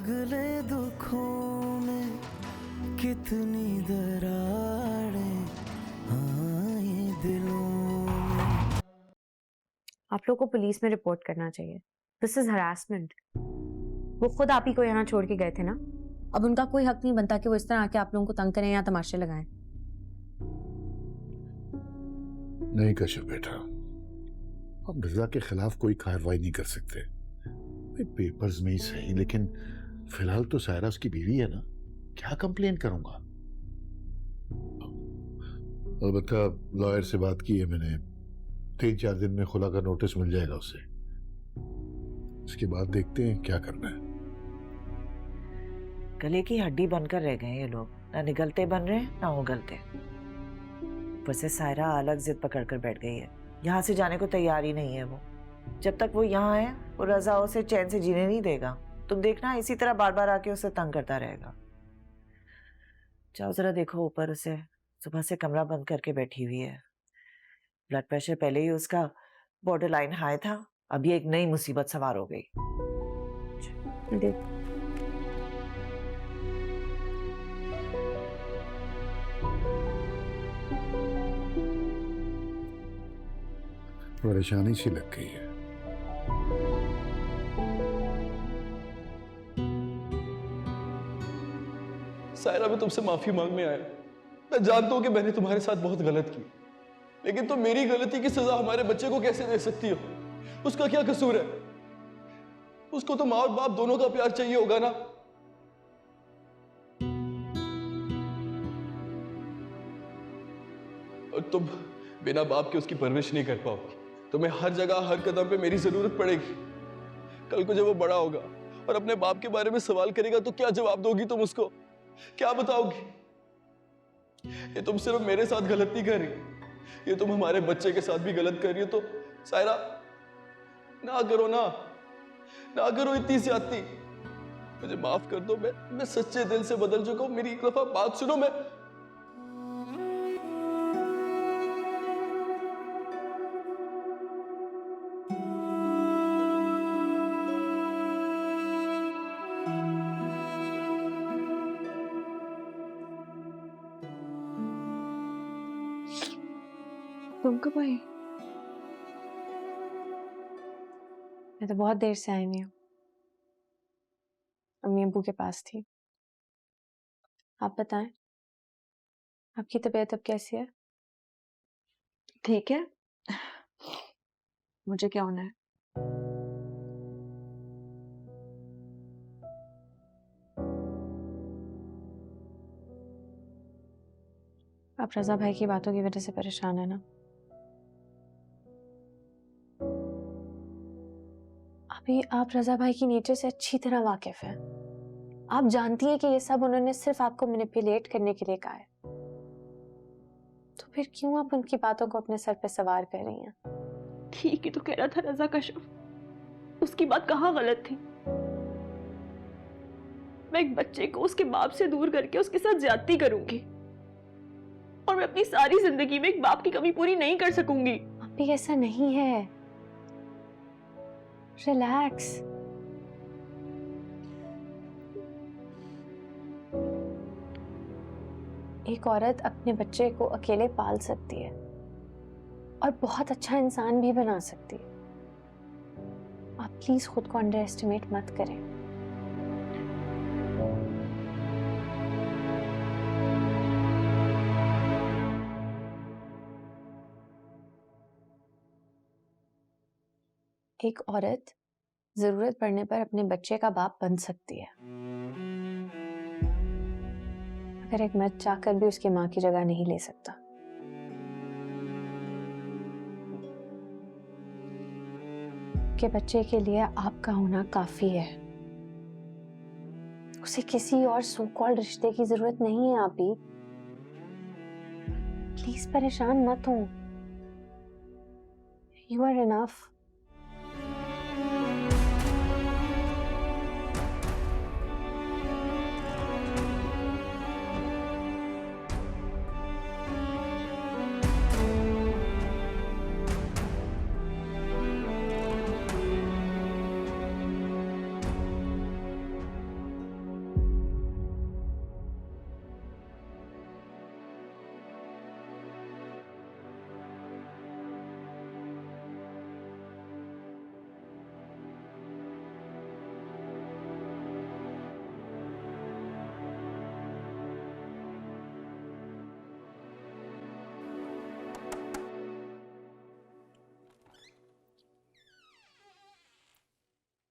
अगले दुखों में कितनी दरारें आए दिलों में। आप लोग को पुलिस में रिपोर्ट करना चाहिए। This is harassment. वो खुद आप ही को यहाँ छोड़ के गए थे ना, अब उनका कोई हक नहीं बनता कि वो इस तरह आके आप लोगों को तंग करें या तमाशे लगाएं। नहीं कश्यप बेटा, हम रजा के खिलाफ कोई कार्रवाई नहीं कर सकते। पेपर्स में ही सही, लेकिन फिलहाल तो सायरा उसकी बीवी है ना, क्या कंप्लेन करूंगा। अलबत्ता लॉयर से बात की है मैंने, 3-4 दिन में खुला का नोटिस मिल जाएगा उसे। इसके बाद देखते हैं क्या करना है। गले की हड्डी बनकर रह गए ये लोग, ना निगलते बन रहे ना उगलते। ऊपर से सायरा अलग जिद पकड़ कर बैठ गई है, यहाँ से जाने को तैयार ही नहीं है वो। जब तक वो यहाँ है वो रजा उसे चैन से जीने नहीं देगा। तुम देखना इसी तरह बार बार आके उसे तंग करता रहेगा। जाओ जरा देखो ऊपर, उसे सुबह से कमरा बंद करके बैठी हुई है। ब्लड प्रेशर पहले ही उसका बॉर्डर लाइन हाई था, अभी एक नई मुसीबत सवार हो गई। परेशानी सी लग गई है। सायरा, मैं तुमसे माफी मांगने आया। मैं जानता हूं कि मैंने तुम्हारे साथ बहुत गलत की, लेकिन तुम मेरी गलती की सजा हमारे बच्चे को कैसे दे सकती हो? उसका क्या कसूर है? उसको तो माँ और बाप दोनों का प्यार चाहिए होगा ना। और तुम बिना बाप के उसकी परवरिश नहीं कर पाओगी। तुम्हें हर जगह हर कदम पे मेरी जरूरत पड़ेगी। कल को जब वो बड़ा होगा और अपने बाप के बारे में सवाल करेगा तो क्या जवाब दोगी तुम उसको? क्या बताओगी? ये तुम सिर्फ मेरे साथ गलत नहीं कर रही, ये तुम हमारे बच्चे के साथ भी गलत कर रही हो। तो सायरा, ना करो ना, ना करो इतनी ज्यादती। मुझे माफ कर दो, मैं सच्चे दिल से बदल चुका हूं। मेरी एक दफा बात सुनो। मैं तुम कब आई? मैं तो बहुत देर से आई हुई हूँ, अम्मी अब्बू के पास थी। आप बताएं, आपकी तबीयत अब कैसी है? ठीक है, मुझे क्या होना है? आप रजा भाई की बातों की वजह से परेशान है ना? अभी आप रजा भाई की नेचर से अच्छी तरह वाकिफ हैं। आप जानती हैं कि ये सब उन्होंने सिर्फ आपको मैनिपुलेट करने के लिए कहा है, तो फिर क्यों आप उनकी बातों को अपने सर पे सवार कर रही हैं? ठीक ही तो कह रहा था रजा कश्यप, उसकी बात कहाँ गलत थी? मैं एक बच्चे को उसके बाप से दूर करके उसके साथ ज्यादती करूंगी और मैं अपनी सारी जिंदगी में एक बाप की कमी पूरी नहीं कर सकूंगी। अभी ऐसा नहीं है, रिलैक्स। एक औरत अपने बच्चे को अकेले पाल सकती है और बहुत अच्छा इंसान भी बना सकती है। आप प्लीज खुद को अंडर एस्टिमेट मत करें। एक औरत जरूरत पड़ने पर अपने बच्चे का बाप बन सकती है, अगर एक मर्द चाहकर भी उसकी मां की जगह नहीं ले सकता। के बच्चे के लिए आपका होना काफी है, उसे किसी और सो कॉल्ड रिश्ते की जरूरत नहीं है। आप ही प्लीज परेशान मत हो, यू आर इनफ।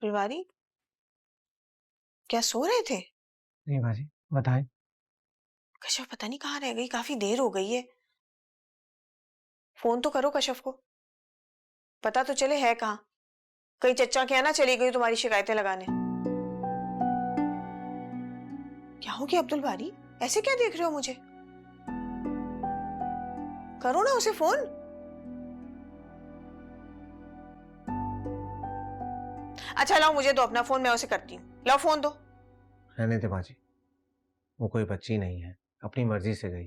फुलवारी, क्या सो रहे थे? नहीं बाजी, बताएं। कश्यप पता नहीं कहाँ रह गई, काफी देर हो गई है। फोन तो करो कश्यप को, पता तो चले है कहाँ। कहीं चच्चा के यहाँ ना चली गई तुम्हारी शिकायतें लगाने। क्या हो गया अब्दुल बारी, ऐसे क्या देख रहे हो मुझे? करो ना उसे फोन। अच्छा लाओ मुझे दो अपना फोन, मैं उसे करती हूँ। लाओ फोन दो। रहने दे बाजी, वो कोई बच्ची नहीं है, अपनी मर्जी से गई,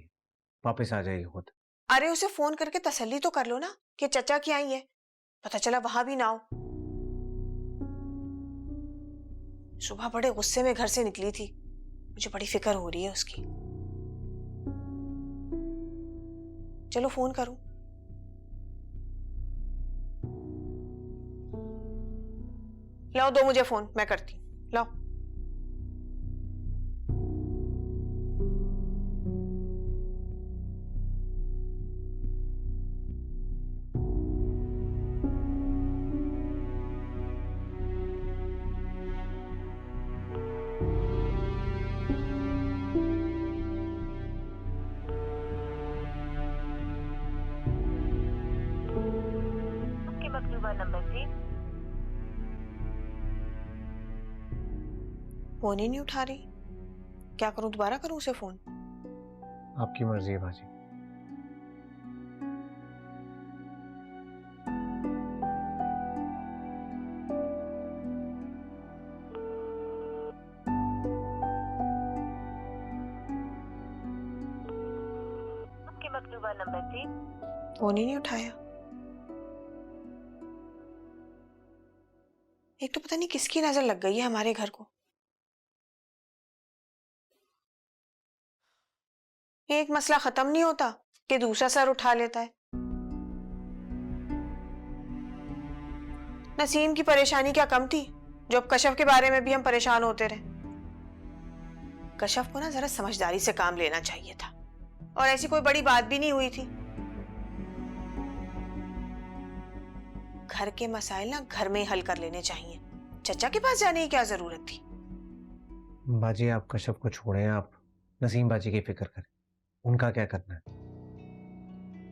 वापस आ जाएगी खुद। अरे उसे फोन करके तसल्ली तो कर लो ना कि चचा की आई है, पता चला वहां भी ना हो। सुबह बड़े गुस्से में घर से निकली थी, मुझे बड़ी फिक्र हो रही है उसकी। चलो फोन करूं। लाओ दो मुझे फोन, मैं करती हूं। लाओ। फोन ही नहीं उठा रही, क्या करूं? दोबारा करूं उसे फोन? आपकी मर्जी है बाजी। फोन ही नहीं उठाया। एक तो पता नहीं किसकी नजर लग गई है हमारे घर को। एक मसला खत्म नहीं होता कि दूसरा सर उठा लेता है। नसीम की परेशानी क्या कम थी जो अब कश्यप के बारे में भी हम परेशान होते रहे। कश्यप को ना जरा समझदारी से काम लेना चाहिए था, और ऐसी कोई बड़ी बात भी नहीं हुई थी। घर के मसाइल ना घर में ही हल कर लेने चाहिए, चचा के पास जाने की क्या जरूरत थी? बाजी आप कश्यप को छोड़ें, आप नसीम बाजी की फिक्र करें, उनका क्या करना है।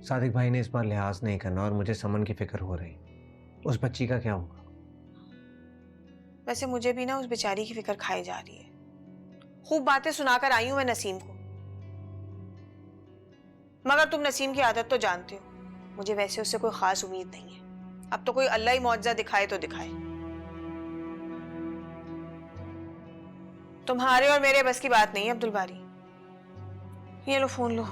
सादिक भाई ने इस बार लिहाज नहीं करना और मुझे समन की फिक्र हो रही, उस बच्ची का क्या होगा। वैसे मुझे भी ना उस बेचारी की फिक्र खाई जा रही है। खूब बातें सुनाकर आई हूं मैं नसीम को, मगर तुम नसीम की आदत तो जानते हो, मुझे वैसे उससे कोई खास उम्मीद नहीं है। अब तो कोई अल्लाह ही मौजज़ा दिखाए तो दिखाए। तुम्हारे और मेरे बस की बात नहीं है अब्दुल बारी। ये लो फोन लो।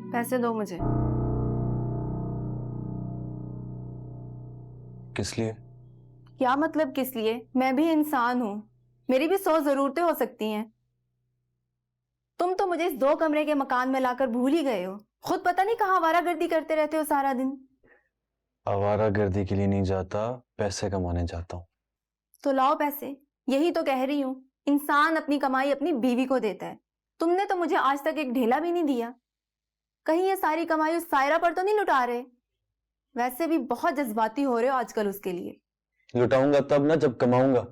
पैसे दो मुझे। किस लिए? क्या मतलब किस लिए? मैं भी इंसान हूं, मेरी भी 100 जरूरतें हो सकती हैं। तुम तो मुझे इस 2 कमरे के मकान में लाकर भूल ही गए हो। खुद पता नहीं कहाँ आवारागर्दी करते रहते हो सारा दिन। आवारागर्दी के लिए नहीं जाता, पैसे कमाने जाता हूँ। तो लाओ पैसे, यही तो कह रही हूँ। इंसान अपनी कमाई अपनी बीवी को देता है, तुमने तो मुझे आज तक एक ढेला भी नहीं दिया। कहीं ये सारी कमाई उस सायरा पर तो नहीं लुटा रहे? वैसे भी बहुत जज्बाती हो रहे हो आजकल उसके लिए। लुटाऊंगा तब ना जब कमाऊंगा।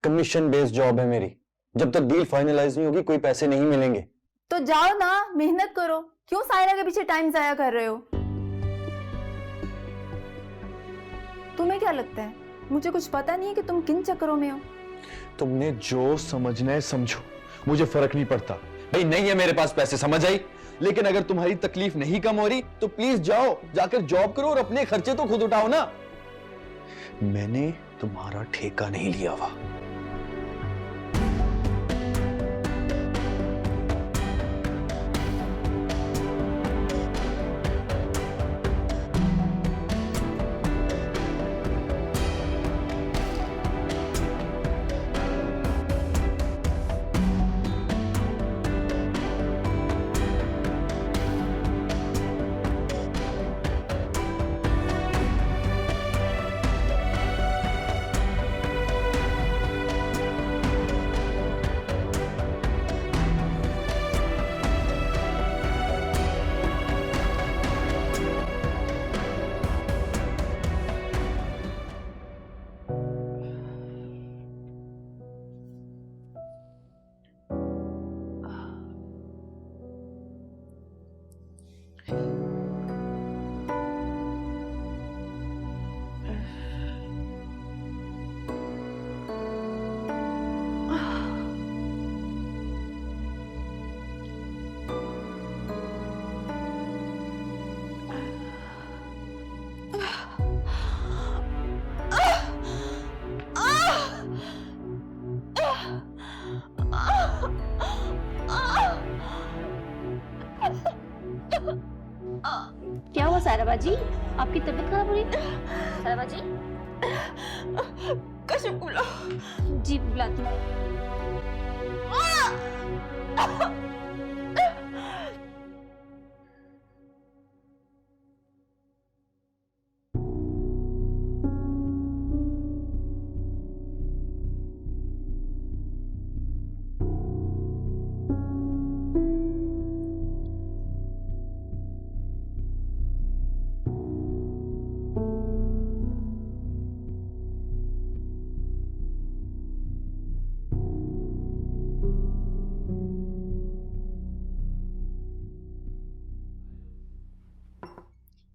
कमीशन बेस्ड जॉब है मेरी, जब तक डील फाइनलाइज नहीं होगी कोई पैसे नहीं मिलेंगे। तो जाओ ना, मेहनत करो। क्यों सायरा के पीछे टाइम जाया कर रहे हो? तुम्हें क्या लगता है मुझे कुछ पता नहीं है कि तुम किन चक्करों में हो? तुमने जो समझना है समझो, मुझे फर्क नहीं पड़ता। भाई नहीं है मेरे पास पैसे, समझ आई? लेकिन अगर तुम्हारी तकलीफ नहीं कम हो रही तो प्लीज जाओ, जाकर जॉब करो और अपने खर्चे तो खुद उठाओ ना। मैंने तुम्हारा ठेका नहीं लिया हुआ। क्या हुआ सायरा बाजी, आपकी तबीयत खराब हो रही है? सायरा बाजी, कश्यप बुलाओ। जी बुलाती हूँ।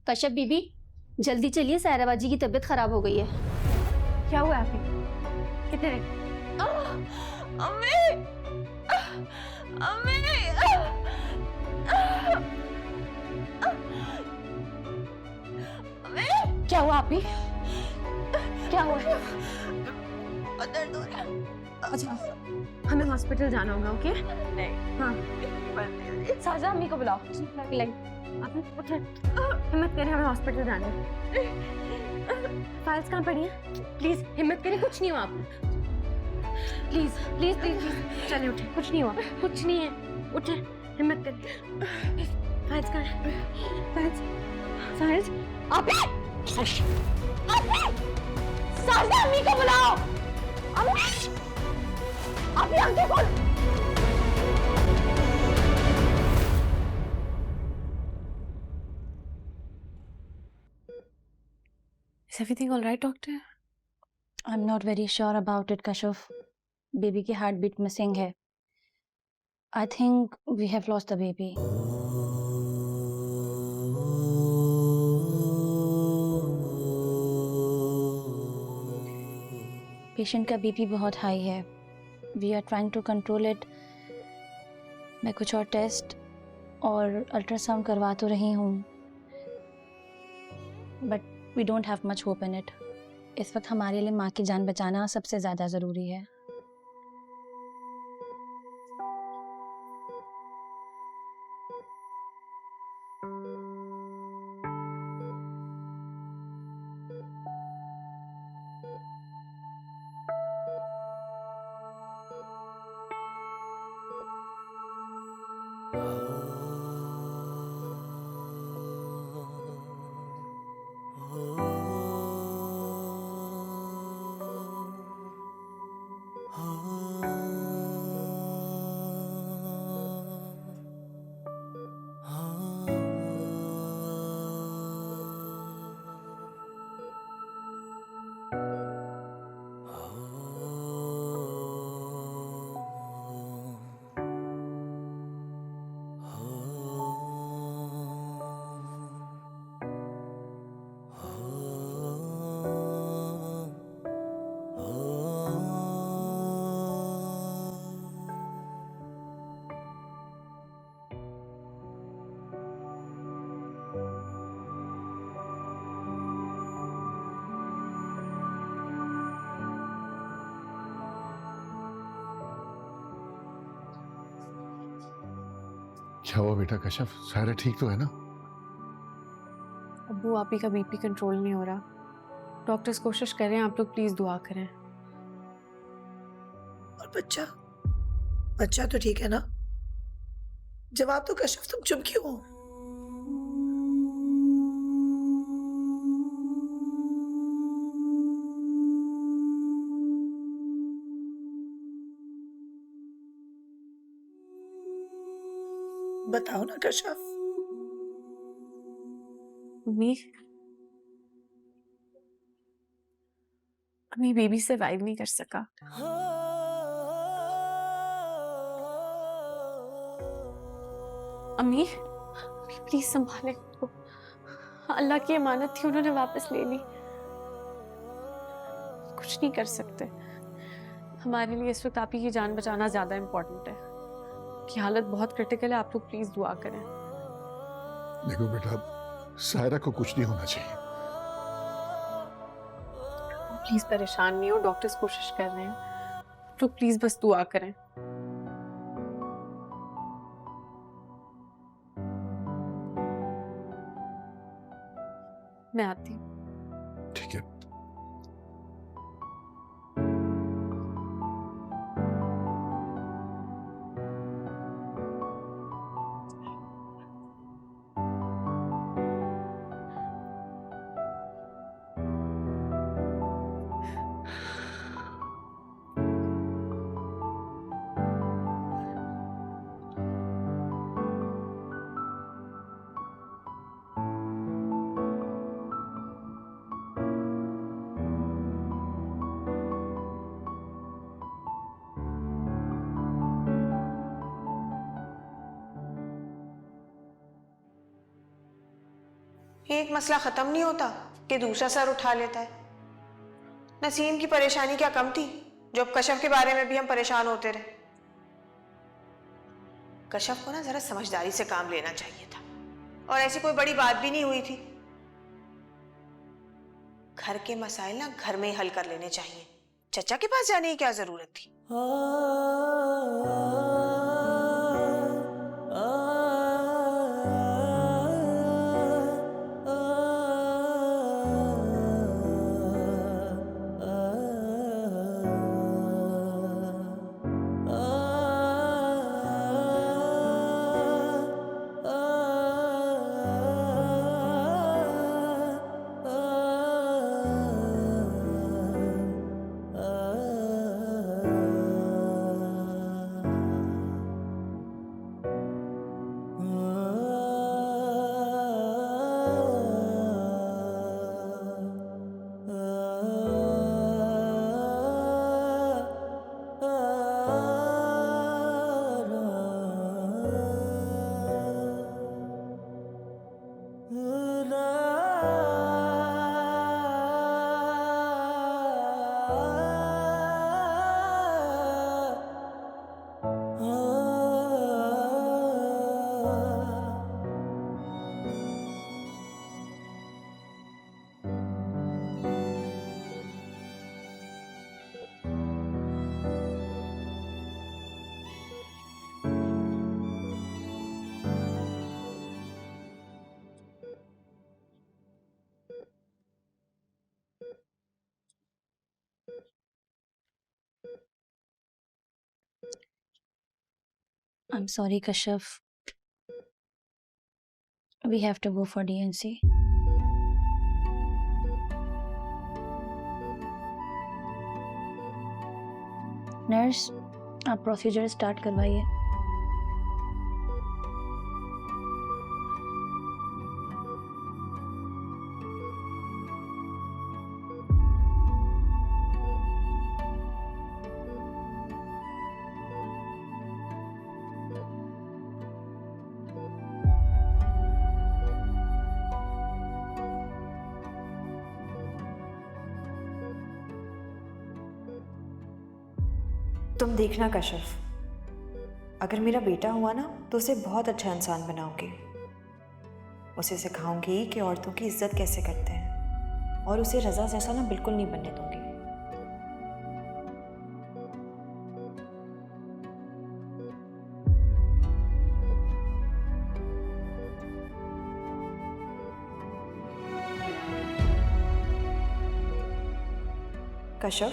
कश्यप बीबी जल्दी चलिए, सायरा बाजी की तबीयत खराब हो गई है। क्या हुआ आपकी? कितने रे? अम्मी, अम्मी, क्या हुआ आपकी? क्या हुआ? दर्द हो रहा है। अच्छा, हमें हॉस्पिटल जाना होगा, ओके? नहीं, हाँ, साजा अम्मी को बुलाओ। आप उठे, हिम्मत करें, हमें हॉस्पिटल जाना है। फाइल्स कहाँ पड़ी हैं? प्लीज हिम्मत करें, कुछ नहीं हुआ आपको। प्लीज प्लीज प्लीज प्लीज चलिए उठे, कुछ नहीं हुआ, कुछ नहीं है, उठे, हिम्मत करें। फाइल्स कहाँ है? फाइल्स फाइल्स आप साजा अम्मी को बुलाओ। अम्मी आप आंखें खोल। Is everything all right, doctor? I'm not very sure about it, Kashuf. Baby की हार्ट बीट मिसिंग है। I think we have lost the baby. Patient का बीपी बहुत हाई है। We are trying to control it. मैं कुछ और test और ultrasound करवा तो रही हूँ, but we don't have much hope in it. इस वक्त हमारे लिए माँ की जान बचाना सबसे ज़्यादा ज़रूरी है। क्या हुआ बेटा कश्यप, सारा ठीक तो है ना? अब्बू आप ही का बीपी कंट्रोल नहीं हो रहा। डॉक्टर्स कोशिश कर रहे हैं, आप लोग प्लीज दुआ करें। और बच्चा बच्चा तो ठीक है ना? जवाब तो कश्यप, तुम चुप क्यों हो? बताओ ना कश्यप। मम्मी अम्मी बेबी सर्वाइव नहीं कर सका। अम्मी प्लीज संभाले को। अल्लाह की अमानत थी, उन्होंने वापस ले ली। कुछ नहीं कर सकते। हमारे लिए इस वक्त आप ही की जान बचाना ज्यादा इम्पोर्टेंट है। की हालत बहुत क्रिटिकल है, आप लोग प्लीज दुआ करें। देखो बेटा, सायरा को कुछ नहीं होना चाहिए। प्लीज परेशान नहीं हो, डॉक्टर्स कोशिश कर रहे हैं। तो प्लीज बस दुआ करें। मैं आती हूँ। ठीक है। एक मसला खत्म नहीं होता कि दूसरा सर उठा लेता है। नसीम की परेशानी क्या कम थी जो अब कश्यप के बारे में भी हम परेशान होते रहे। कश्यप को ना जरा समझदारी से काम लेना चाहिए था, और ऐसी कोई बड़ी बात भी नहीं हुई थी। घर के मसाइल ना घर में ही हल कर लेने चाहिए। चचा के पास जाने की क्या जरूरत थी? I'm sorry, Kashyap. We have to go for DNC. Nurse, आप प्रोसीजर स्टार्ट करवाइए। तुम देखना कश्यप, अगर मेरा बेटा हुआ ना तो उसे बहुत अच्छा इंसान बनाऊंगी। उसे सिखाऊंगी कि औरतों की इज्जत कैसे करते हैं, और उसे रज़ा जैसा ना बिल्कुल नहीं बनने दूंगी। कश्यप,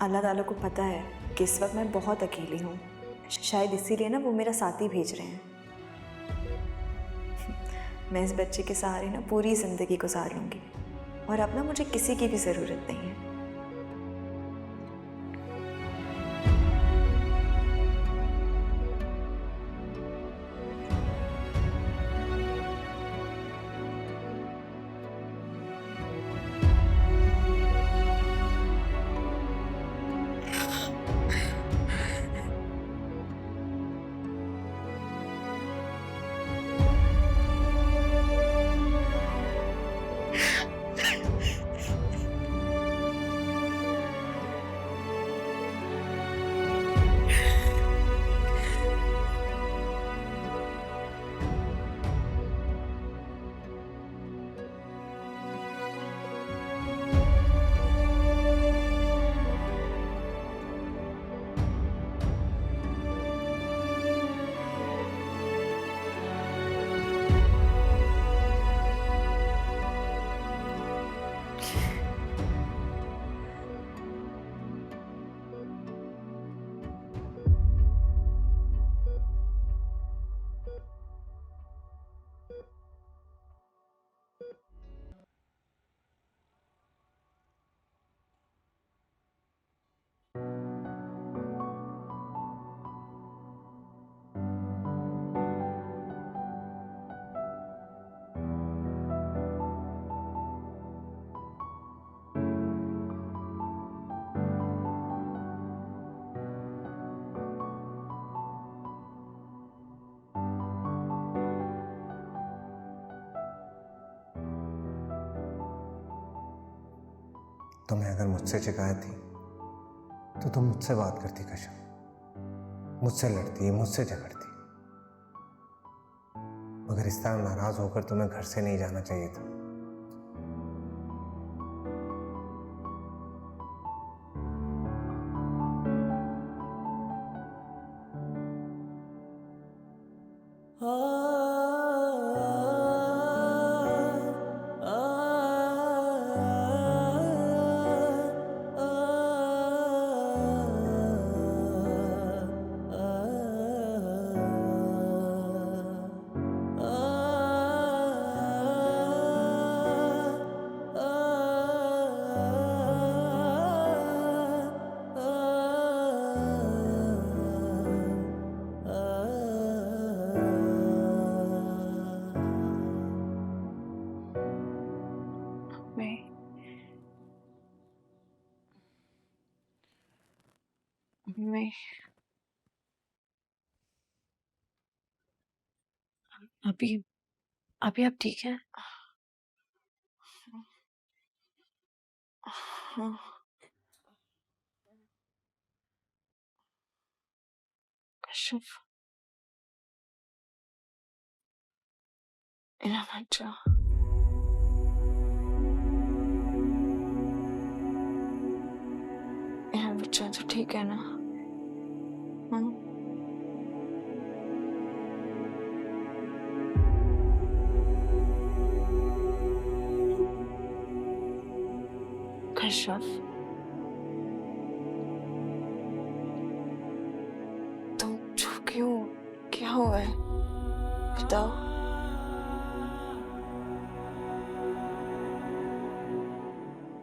अल्लाह ताला को पता है कि इस वक्त मैं बहुत अकेली हूँ, शायद इसीलिए ना वो मेरा साथी भेज रहे हैं। मैं इस बच्चे के सहारे ना पूरी ज़िंदगी गुजार लूँगी और अब ना मुझे किसी की भी ज़रूरत नहीं है। तुम्हें अगर मुझसे शिकायत थी तो तुम मुझसे बात करती कश्यप, मुझसे लड़ती, मुझसे झगड़ती, मगर इस तरह नाराज होकर तुम्हें घर से नहीं जाना चाहिए था। मैं अभी अभी आप ठीक हैं? हाँ। कश्यप, मेरा बच्चा, मेरा बच्चा तो ठीक है ना? हाँ। कश्यप, तुम चुप क्यों? क्या हुआ है? बताओ।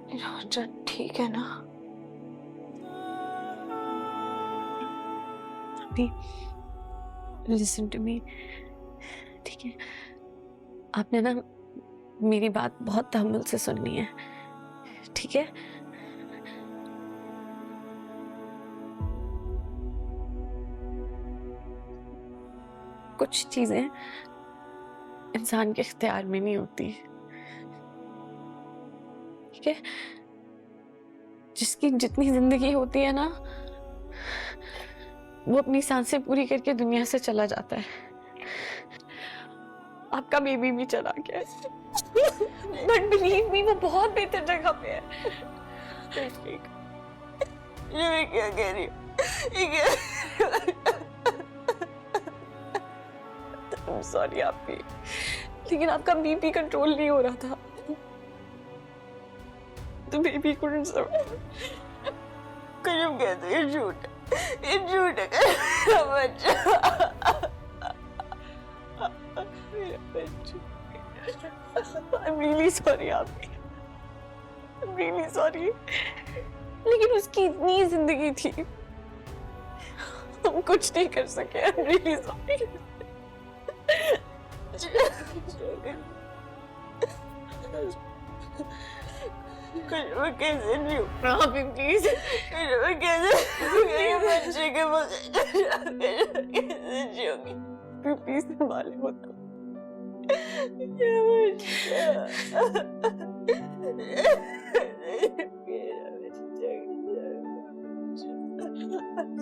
मेरा बच्चा ठीक है ना? अभी लिसन टू मी, ठीक है? आपने ना मेरी बात बहुत तहम्मुल से सुननी है, ठीक है? कुछ चीजें इंसान के इख्तियार में नहीं होती, ठीक है? जिसकी जितनी जिंदगी होती है ना, वो अपनी सांसें पूरी करके दुनिया से चला जाता है। आपका बेबी भी चला गया है, बट बिलीव मी वो बहुत बेहतर जगह पे है। ये क्या कह रही हूँ? सॉरी आपकी, लेकिन आपका बीपी कंट्रोल नहीं हो रहा था, तो बेबी couldn't survive। कशफ कहते ये झूठ है, ये झूठ है मेरा बच्चा, मेरा बच्चा। I'm really sorry आपकी, I'm really sorry, लेकिन उसकी इतनी जिंदगी थी, हम कुछ नहीं कर सके। I'm really sorry। कैसे नहीं आप प्लीज, कैसे बच्चे के कैसे जियोगी, प्लीज संभाले हो तो।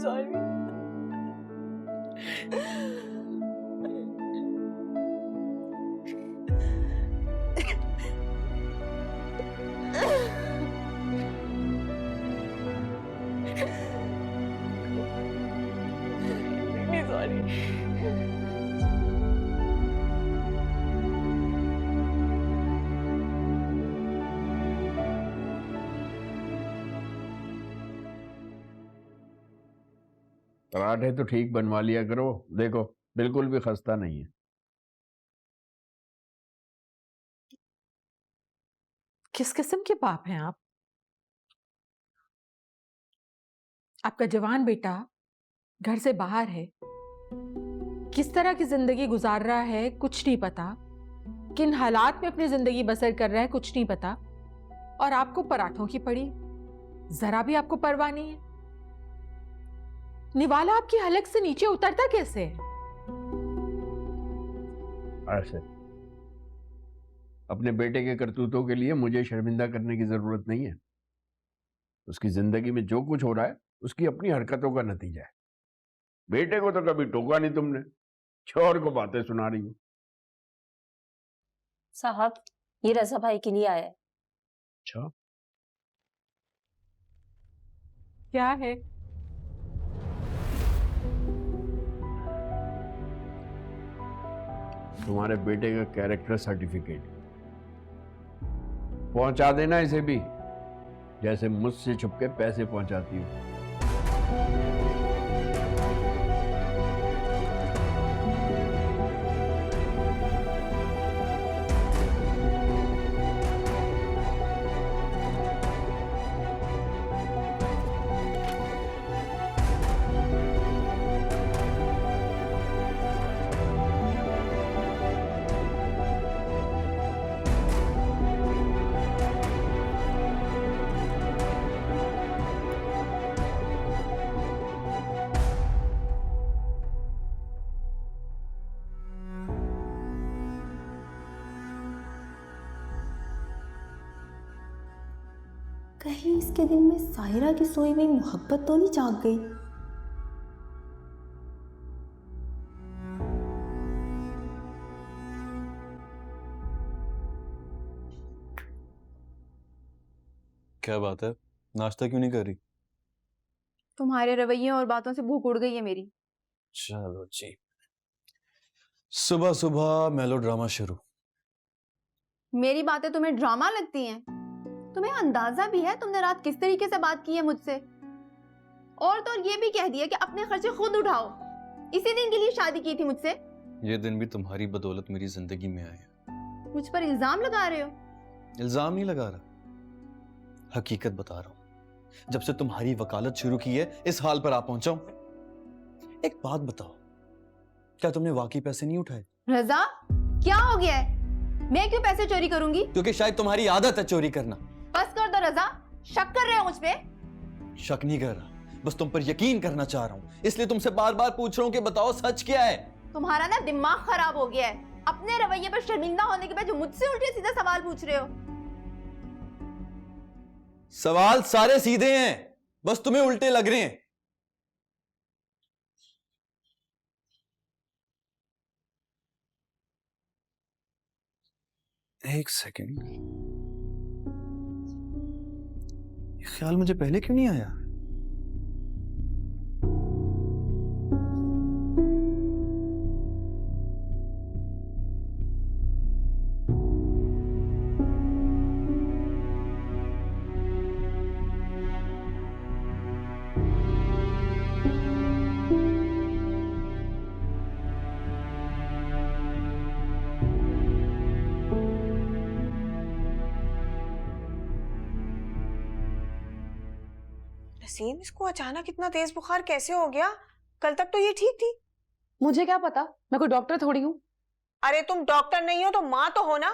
सॉरी। पराठे तो ठीक बनवा लिया करो, देखो बिल्कुल भी खस्ता नहीं है। किस किस्म के बाप हैं आप? आपका जवान बेटा घर से बाहर है, किस तरह की जिंदगी गुजार रहा है कुछ नहीं पता, किन हालात में अपनी जिंदगी बसर कर रहा है कुछ नहीं पता, और आपको पराठों की पड़ी जरा भी आपको परवाह नहीं है। निवाला आपकी हलक से नीचे उतरता कैसे है? ऐसे अपने बेटे के करतूतों के लिए मुझे शर्मिंदा करने की जरूरत नहीं है। उसकी जिंदगी में जो कुछ हो रहा है उसकी अपनी हरकतों का नतीजा है। बेटे को तो कभी टोका नहीं तुमने, छोर को बातें सुना रही हो। साहब ये रजा भाई के लिए आया है। अच्छा क्या है? तुम्हारे बेटे का कैरेक्टर सर्टिफिकेट पहुंचा देना इसे भी, जैसे मुझसे छुपके पैसे पहुंचाती हो। कहीं इसके दिल में साहिरा की सोई हुई मोहब्बत तो नहीं जाग गई? क्या बात है, नाश्ता क्यों नहीं कर रही? तुम्हारे रवैये और बातों से भूख उड़ गई है मेरी। चलो जी, सुबह सुबह मेलो ड्रामा शुरू। मेरी बातें तुम्हें ड्रामा लगती हैं? तुम्हें अंदाजा भी है तुमने रात किस तरीके से बात की है मुझसे? और तो ये भी कह दिया कि अपने खर्चे खुद उठाओ। इसी दिन के लिए शादी की थी मुझसे। ये दिन भी तुम्हारी बदौलत मेरी जिंदगी में आए हैं। मुझ पर इल्जाम लगा रहे हो? इल्जाम नहीं लगा रहा, हकीकत बता रहा हूं। जब से तुम्हारी वकालत शुरू की है इस हाल पर आ पहुंचा हूं। एक बात बताओ, क्या तुमने वाकई पैसे नहीं उठाए? रजा क्या हो गया है? मैं क्यों पैसे चोरी करूंगी? क्योंकि शायद तुम्हारी आदत है चोरी करना। बस कर दो रजा, शक कर रहे हो मुझ पे? शक नहीं कर रहा, बस तुम पर यकीन करना चाह रहा हूं, इसलिए तुमसे बार बार पूछ रहा हूं कि बताओ सच क्या है। तुम्हारा ना दिमाग खराब हो गया है। अपने रवैये पर शर्मिंदा होने के बाद जो मुझसे उल्टे सीधे सवाल पूछ रहे हो। सवाल सारे सीधे हैं, बस तुम्हें उल्टे लग रहे हैं। एक सेकंड, ये ख्याल मुझे पहले क्यों नहीं आया? नसीम, इसको अचानक इतना तेज बुखार कैसे हो गया? कल तक तो ये ठीक थी। मुझे क्या पता, मैं कोई डॉक्टर थोड़ी हूँ। अरे तुम डॉक्टर नहीं हो तो माँ तो हो ना।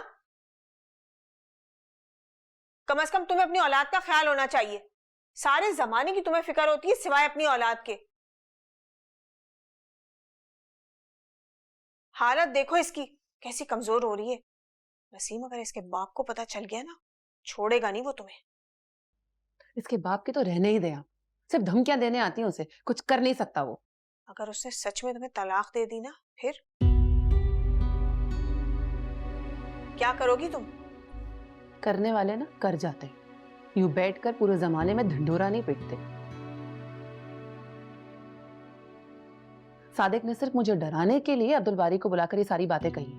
कम से कम तुम्हें अपनी औलाद का ख्याल होना चाहिए। सारे जमाने की तुम्हें फिक्र होती है सिवाय अपनी औलाद के। हालत देखो इसकी कैसी कमजोर हो रही है। नसीम, अगर इसके बाप को पता चल गया ना, छोड़ेगा नहीं वो तुम्हें। इसके बाप के तो रहने ही दे आप, सिर्फ धमकियां देने आती हैं, उसे कुछ कर नहीं सकता वो। अगर उसने सच में तुम्हें तलाक दे दी ना, फिर क्या करोगी तुम? करने वाले ना कर जाते हैं, यूं बैठकर पूरे जमाने में ढिंढोरा नहीं पीटते। सादिक ने सिर्फ मुझे डराने के लिए अब्दुल बारी को बुलाकर ये सारी बातें कही।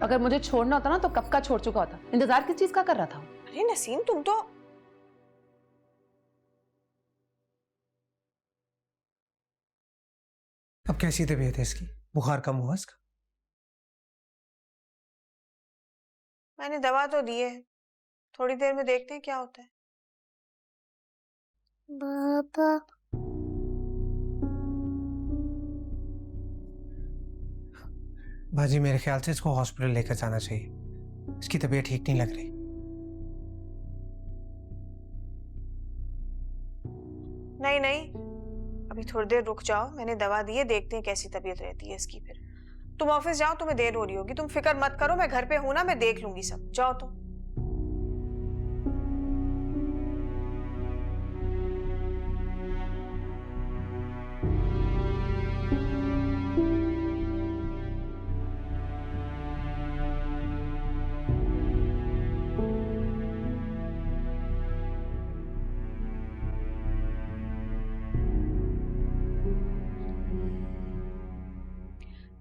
अगर मुझे छोड़ना होता ना तो कब का छोड़ चुका होता। इंतजार किस चीज का कर रहा था? अरे नसीम, तुम तो अब कैसी तबीयत है इसकी? बुखार कम हुआ इसका? मैंने दवा तो दी है, थोड़ी देर में देखते हैं क्या होता है। पापा, बाजी मेरे ख्याल से इसको हॉस्पिटल लेकर जाना चाहिए, इसकी तबीयत ठीक नहीं लग रही। नहीं नहीं, अभी थोड़ी देर रुक जाओ, मैंने दवा दी है, देखते हैं कैसी तबीयत रहती है इसकी। फिर तुम ऑफिस जाओ, तुम्हें देर हो रही होगी, तुम फिक्र मत करो, मैं घर पे हूं ना, मैं देख लूंगी सब। जाओ तुम।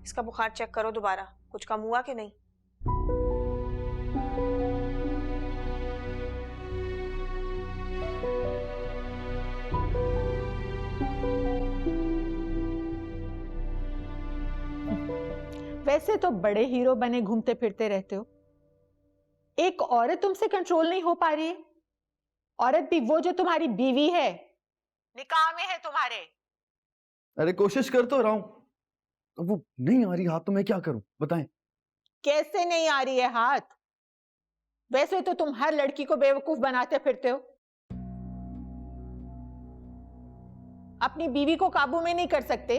इसका बुखार चेक करो दोबारा, कुछ कम हुआ कि नहीं। वैसे तो बड़े हीरो बने घूमते फिरते रहते हो, एक औरत तुमसे कंट्रोल नहीं हो पा रही है। औरत भी वो जो तुम्हारी बीवी है, निकाह में है तुम्हारे। अरे कोशिश कर तो रहा हूं, अब वो नहीं आ रही हाथ, तो मैं क्या करूं बताएं। कैसे नहीं आ रही है हाथ? वैसे तो तुम हर लड़की को बेवकूफ बनाते फिरते हो, अपनी बीवी को काबू में नहीं कर सकते।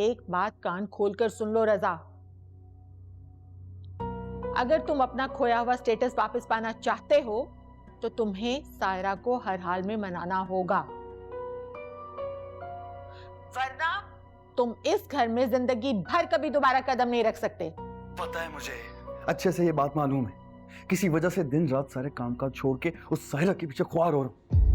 एक बात कान खोलकर सुन लो रजा, अगर तुम अपना खोया हुआ स्टेटस वापस पाना चाहते हो तो तुम्हें सायरा को हर हाल में मनाना होगा, वरना तुम इस घर में जिंदगी भर कभी दोबारा कदम नहीं रख सकते। पता है मुझे, अच्छे से ये बात मालूम है, किसी वजह से दिन रात सारे कामकाज छोड़ के उस साहिरा के पीछे ख्वार हो रहा हूं।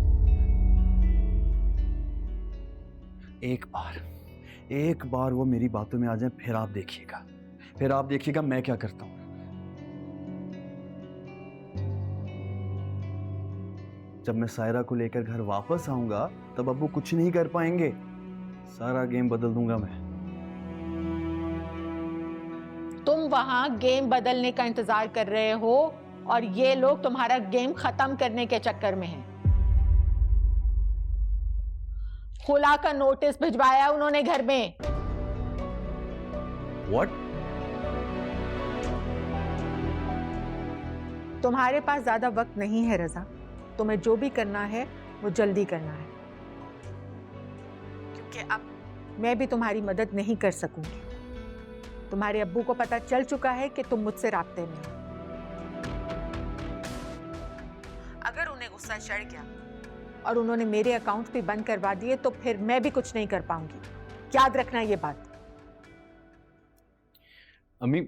एक बार वो मेरी बातों में आ जाए, फिर आप देखिएगा मैं क्या करता हूं। जब मैं सायरा को लेकर घर वापस आऊंगा तब अब्बू कुछ नहीं कर पाएंगे, सारा गेम बदल दूंगा मैं। तुम वहां गेम बदलने का इंतजार कर रहे हो और ये लोग तुम्हारा गेम खत्म करने के चक्कर में हैं। खुला का नोटिस भिजवाया उन्होंने घर में। What? तुम्हारे पास ज्यादा वक्त नहीं है रजा, तुम्हें जो भी करना है वो जल्दी करना है, क्योंकि अब मैं भी तुम्हारी मदद नहीं कर सकूंगी। तुम्हारे अब्बू को पता चल चुका है कि तुम मुझसे राब्ते में हो। अगर उन्हें गुस्सा चढ़ गया और उन्होंने मेरे अकाउंट भी बंद करवा दिए तो फिर मैं भी कुछ नहीं कर पाऊंगी, याद रखना ये बात। अम्मी,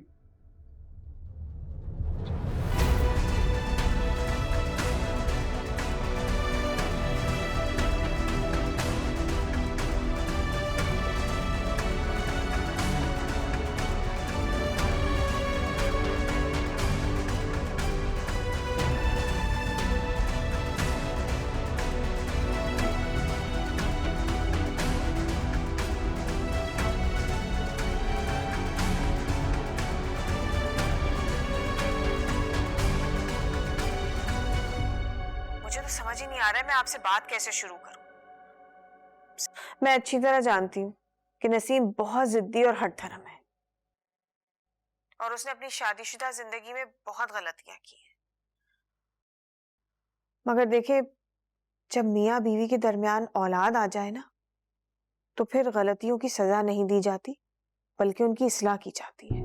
तो समझ ही नहीं आ रहा है मैं आपसे बात कैसे शुरू करूं। मैं अच्छी तरह जानती हूँ कि नसीम बहुत जिद्दी और हठधर्म है और उसने अपनी शादीशुदा जिंदगी में बहुत गलतियां की हैं। मगर देखे, जब मियाँ बीवी के दरमियान औलाद आ जाए ना, तो फिर गलतियों की सजा नहीं दी जाती बल्कि उनकी इस्लाह की जाती है।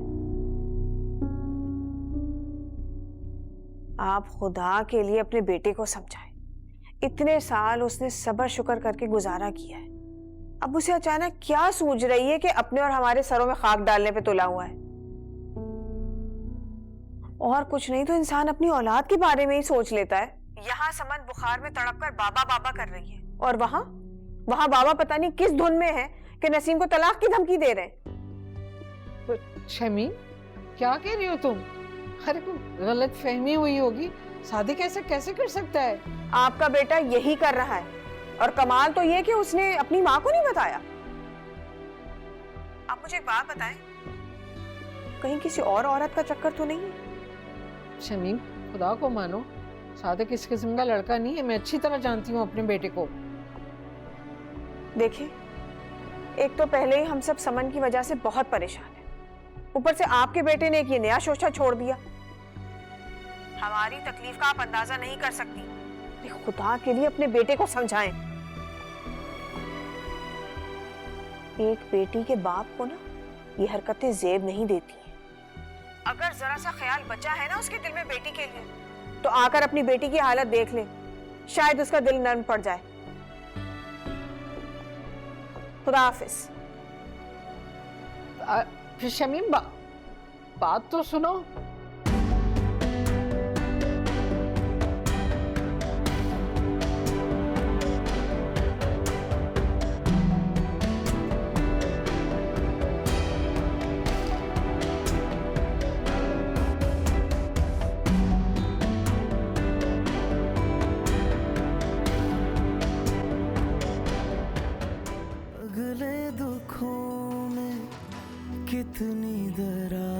आप खुदा के लिए अपने बेटे को समझाएं। इतने साल उसने सब्र शुक्र करके गुजारा किया है, अब उसे अचानक क्या सूझ रही है कि अपने और हमारे सरों में खाक डालने पे तुला हुआ है। और कुछ नहीं तो इंसान अपनी औलाद के बारे में ही सोच लेता है। यहाँ समन बुखार में तड़पकर बाबा बाबा कर रही है और वहां बाबा पता नहीं किस धुन में है कि नसीम को तलाक की धमकी दे रहे हैं। शमीम, क्या कह रही हो तुम? अरे कोई गलत फहमी हुई होगी, शादी कैसे कर सकता है? आपका बेटा यही कर रहा है और कमाल तो ये कि उसने अपनी माँ को नहीं बताया। आप मुझे एक बात बताएं, कहीं किसी और औरत का चक्कर तो नहीं है? शमीम, खुदा को मानो, सादिक इस किस्म का लड़का नहीं है। मैं अच्छी तरह जानती हूँ अपने बेटे को। देखिए, एक तो पहले ही हम सब समन की वजह से बहुत परेशान हैं, ऊपर से आपके बेटे ने एक ये नया शोशा छोड़ दिया। हमारी तकलीफ का आप अंदाजा नहीं कर सकती। खुदा के लिए अपने बेटे को समझाएं। एक बेटी के बाप को ना ये हरकतें जेब नहीं देती हैं। अगर जरा सा ख्याल बचा है ना उसके दिल में बेटी के लिए, तो आकर अपनी बेटी की हालत देख ले, शायद उसका दिल नरम पड़ जाए। खुदा हाफिज। फिर शमीम, बात तो सुनो। अगले दुखों में कितनी दरार